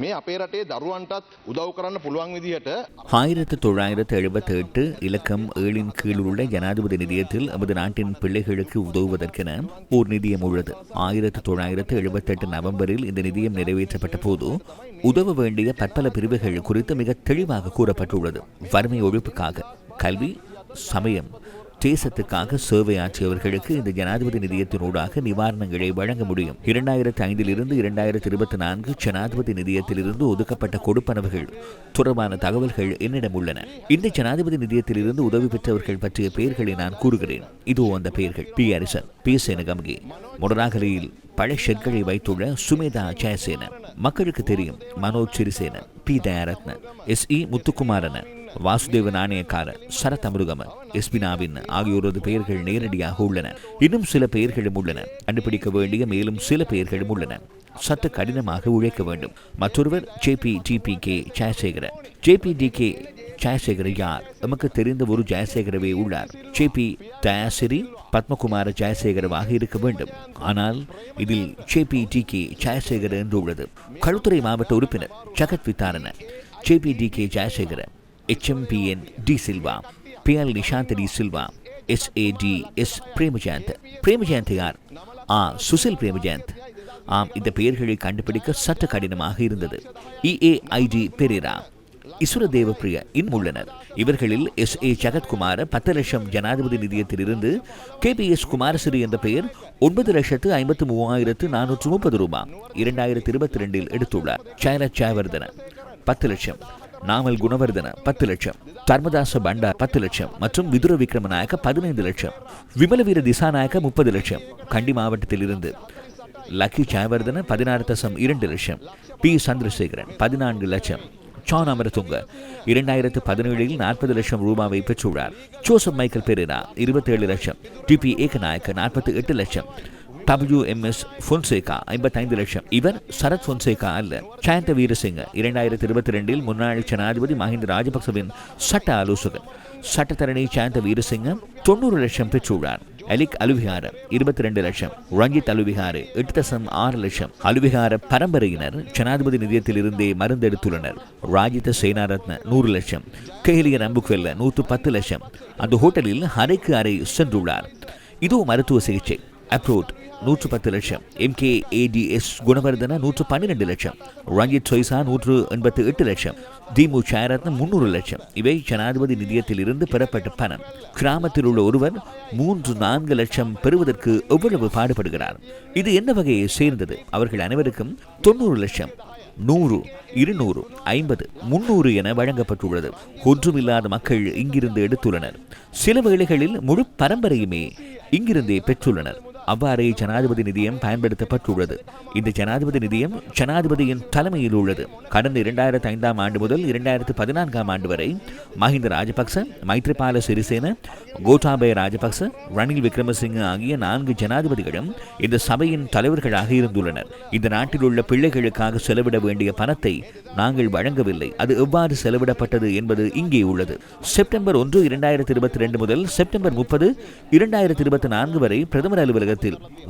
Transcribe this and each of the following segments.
මේ අපේ රටේ දරුවන්ටත් උදව් කරන්න පුළුවන් විදිහට 1978 இலக்கம் 7 கீழ் உள்ள ஜனாதிபதி நிதியத்தில் நமது நாட்டின் பிள்ளைகளுக்கு உதவுவதற்கென ஓர் நிதியம் உள்ளது. 1978 நவம்பரில் இந்த நிதியம் நிறைவேற்றப்பட்ட போது உதவ வேண்டிய பற்பல பிரிவுகள் குறித்து மிக தெளிவாக கூறப்பட்டுள்ளது. வறுமை ஒழிப்புக்காக, கல்வி, சமயம், தேசத்துக்காக சேவையாற்றியவர்களுக்கு இந்த ஜனாதிபதி நிதியத்தினூடாக நிவாரணங்களை வழங்க முடியும். 2005 2024 ஜனாதிபதி நிதியத்திலிருந்து ஒதுக்கப்பட்ட கொடுப்பனவுகள் தொடர்பான தகவல்கள் என்னிடம் உள்ளன. இந்த ஜனாதிபதி நிதியத்திலிருந்து உதவி பெற்றவர்கள் பற்றிய பெயர்களை நான் கூறுகிறேன். இதோ அந்த பெயர்கள்: பி அரிசன், பி சேனகம்கே, மொடராகலையில் பல ஷெட்களை வைத்துள்ள சுமேதா ஜெயசேன, மக்களுக்கு தெரியும் மனோஜ் சிறிசேன, பி தயாரத்ன, SE முத்துக்குமாரன, வாசுதேவ நாணயக்கார, சரத் அமிருகம, எஸ்பினாவின் ஆகியோரது பெயர்கள் நேரடியாக உள்ளன. இன்னும் சில பெயர்களும் உள்ளன. கண்டுபிடிக்க வேண்டிய மேலும் சில பெயர்களும் உள்ளன. சற்று கடினமாக உழைக்க வேண்டும். மற்றொருவர் JPTPK ஜெயசேகர. JPDK ஜெயசேகர யார்? நமக்கு தெரிந்த ஒரு ஜெயசேகரவே உள்ளார். JP தயாசிரி பத்மகுமார ஜெயசேகரவாக இருக்க வேண்டும். ஆனால் இதில் JPTK ஜெயசேகர என்று உள்ளது. களுத்துறை மாவட்ட உறுப்பினர் Jagath Vitharana, JPDK Jayasekara, HMPN de Silva, PL Nishantha de Silva, SADS Premajayantha. Premajayantha யார்? சுசில் பிரேமஜயந்த். இந்த பெயர்களை கண்டுபிடிக்க சற்று கடினமாக இருந்தது. EAID பெரேரா, இசுரதேவ பிரிய இன்னும் உள்ளனர். இவர்களில் SA ஜகத்குமார் 10 லட்சம் ஜனாதிபதி நிதியத்திலிருந்து KPS குமாரசிறி என்ற பெயர் 9,53,430 ரூபாய் 2022 எடுத்துள்ளார். சைரத் ஜெயவர்தன 10 லட்சம், நாமல் குணவர்தன 10 லட்சம், தர்மதாச பண்டா 10 லட்சம் மற்றும் விதுர விக்ரமநாயக்க 15 லட்சம், விமலவீர திசாநாயக்க 30 லட்சம். கண்டி மாவட்டத்தில் இருந்து லக்கி ஜெயவர்தன 16.2 லட்சம், பி சந்திரசேகரன் 14 லட்சம், ஜான் அமரதுங்க 2017 40 லட்சம் ரூபாவை பெற்றுள்ளார். ஜோசப் மைக்கேல் பெரேரா 27 லட்சம், TP ஏகநாயக்க 48 லட்சம், WMS பொன்சேகா 55 லட்சம். இவர் சரத் பொன்சேகா அல்ல. ஜயந்த வீரசிங்க 2022 முன்னாள் ஜனாதிபதி மஹிந்த ராஜபக்சவின் சட்ட ஆலோசகர். சட்டத்தரணி ஜயந்த வீரசிங்க 90 லட்சம் பெற்றுள்ளார். அலிக் அலுவிகார 22 லட்சம், ரஞ்சித் அலுவிகார 8.6 லட்சம். அலுவிகார பரம்பரையினர் ஜனாதிபதி நிதியத்தில் இருந்தே மருந்தெடுத்துள்ளனர். ராஜித சேனாரத்ன 100 லட்சம், கேலிய நம்புக்வெல்ல 110 லட்சம். அந்த ஹோட்டலில் அறைக்கு அறை சென்றுள்ளார். இதோ மருத்துவ சிகிச்சை. அப்ரோட் 110 லட்சம், MKADS குணவர்தன 112 லட்சம், ரஞ்சித் சொய்சா 188 லட்சம், திமு ஜெயரத்னம் 300 லட்சம். இவை ஜனாதிபதி நிதியத்தில் இருந்து பெறப்பட்ட பணம். கிராமத்தில் உள்ள ஒருவர் 3-4 லட்சம் பெறுவதற்கு எவ்வளவு பாடுபடுகிறார்? இது என்ன வகையை சேர்ந்தது? அவர்கள் அனைவருக்கும் 90 லட்சம், 100, 200, 50, 300 என வழங்கப்பட்டுள்ளது. ஒன்றுமில்லாத மக்கள் இங்கிருந்து எடுத்துள்ளனர். சில வேளைகளில் முழு பரம்பரையுமே இங்கிருந்தே பெற்றுள்ளனர். அவ்வாறே ஜனாதிபதி நிதியம் பயன்படுத்தப்பட்டுள்ளது. இந்த ஜனாதிபதி நிதியம் ஜனாதிபதியின் தலைமையில் உள்ளது. கடந்த 2005 ஆண்டு முதல் 2014 ஆண்டு வரை மஹிந்த ராஜபக்ச, மைத்ரிபால சிறிசேன, கோட்டாபய ராஜபக்ச, ரணில் விக்ரமசிங்க ஆகிய 4 ஜனாதிபதிகளும் இந்த சபையின் தலைவர்களாக இருந்துள்ளனர். இந்த நாட்டில் உள்ள பிள்ளைகளுக்காக செலவிட வேண்டிய பணத்தை நாங்கள் வழங்கவில்லை. அது எவ்வாறு செலவிடப்பட்டது என்பது இங்கே உள்ளது. செப்டம்பர் 1, 2022 முதல் செப்டம்பர் 30, 2024 வரை பிரதமர் அலுவலகத்தில்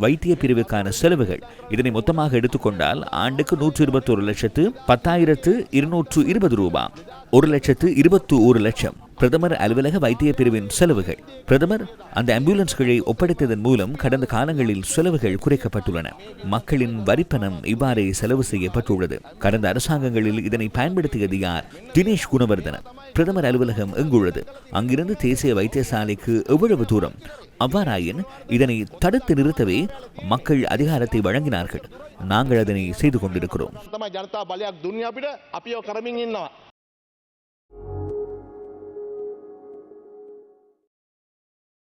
வைத்திய பிரிவுக்கான செலவுகள். இதனை மொத்தமாக எடுத்துக்கொண்டால் ஆண்டுக்கு 121,10,220 ரூபாய், 1,21,00,000 லட்சம். பிரதமர் அலுவலக வைத்திய பிரிவின் செலவுகள். பிரதமர் அந்த ஆம்புலன்ஸ்களை ஒப்படைத்ததன் மூலம் கடந்த காலங்களில் செலவுகள் குறைக்கப்பட்டுள்ளன. மக்களின் வரிப்பணம் இவ்வாறே செலவு செய்யப்பட்டுள்ளது. கடந்த அரசாங்கங்களில் இதனை பயன்படுத்தியது யார்? தினேஷ் குணவர்தன. பிரதமர் அலுவலகம் எங்குள்ளது? அங்கிருந்து தேசிய வைத்தியசாலைக்கு எவ்வளவு தூரம்? அவ்வாறாயின் இதனை தடுத்து நிறுத்தவே மக்கள் அதிகாரத்தை வழங்கினார்கள். நாங்கள் அதனை செய்து கொண்டிருக்கிறோம்.